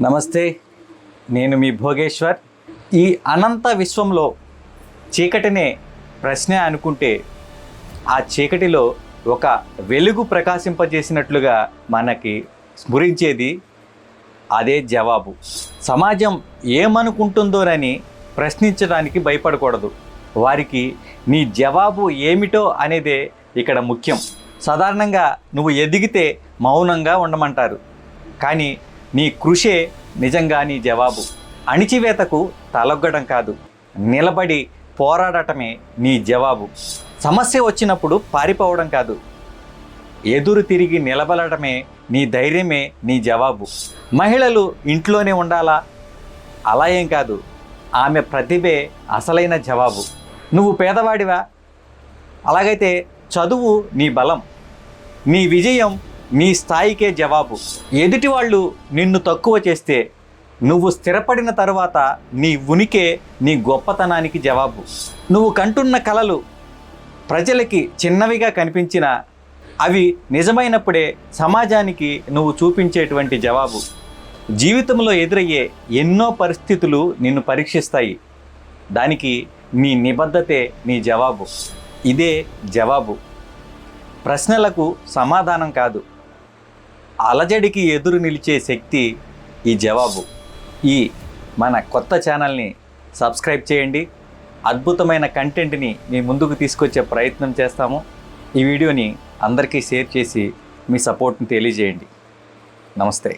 నమస్తే, నేను మీ భోగేశ్వర్. ఈ అనంత విశ్వంలో చీకటినే ప్రశ్న అనుకుంటే ఆ చీకటిలో ఒక వెలుగు ప్రకాశింపజేసినట్లుగా మనకి స్ఫురించేది అదే జవాబు. సమాజం ఏమనుకుంటుందోనని ప్రశ్నించడానికి భయపడకూడదు. వారికి నీ జవాబు ఏమిటో అనేదే ఇక్కడ ముఖ్యం. సాధారణంగా నువ్వు ఎదిగితే మౌనంగా ఉండమంటారు, కానీ నీ కృషే నిజంగా నీ జవాబు. అణిచివేతకు తలొగ్గడం కాదు, నిలబడి పోరాడటమే నీ జవాబు. సమస్య వచ్చినప్పుడు పారిపోవడం కాదు, ఎదురు తిరిగి నిలబడటమే నీ ధైర్యమే నీ జవాబు. మహిళలు ఇంట్లోనే ఉండాలా? అలా ఏం కాదు, ఆమె ప్రతిభే అసలైన జవాబు. నువ్వు పేదవాడివా? అలాగైతే చదువు నీ బలం, నీ విజయం నీ స్థాయికే జవాబు. ఎదుటి వాళ్ళు నిన్ను తక్కువ చేస్తే నువ్వు స్థిరపడిన తరువాత నీ ఉనికే నీ గొప్పతనానికి జవాబు. నువ్వు కంటున్న కలలు ప్రజలకి చిన్నవిగా కనిపించినా అవి నిజమైనప్పుడే సమాజానికి నువ్వు చూపించేటువంటి జవాబు. జీవితంలో ఎదురయ్యే ఎన్నో పరిస్థితులు నిన్ను పరీక్షిస్తాయి, దానికి నీ నిబద్ధతే నీ జవాబు. ఇదే జవాబు. ప్రశ్నలకు సమాధానం కాదు, అలజడికి ఎదురు నిలిచే శక్తి ఈ జవాబు. ఈ మన కొత్త ఛానల్ని సబ్స్క్రైబ్ చేయండి. అద్భుతమైన కంటెంట్ని మీ ముందుకు తీసుకొచ్చే ప్రయత్నం చేస్తాము. ఈ వీడియోని అందరికీ షేర్ చేసి మీ సపోర్ట్ని తెలియజేయండి. నమస్తే.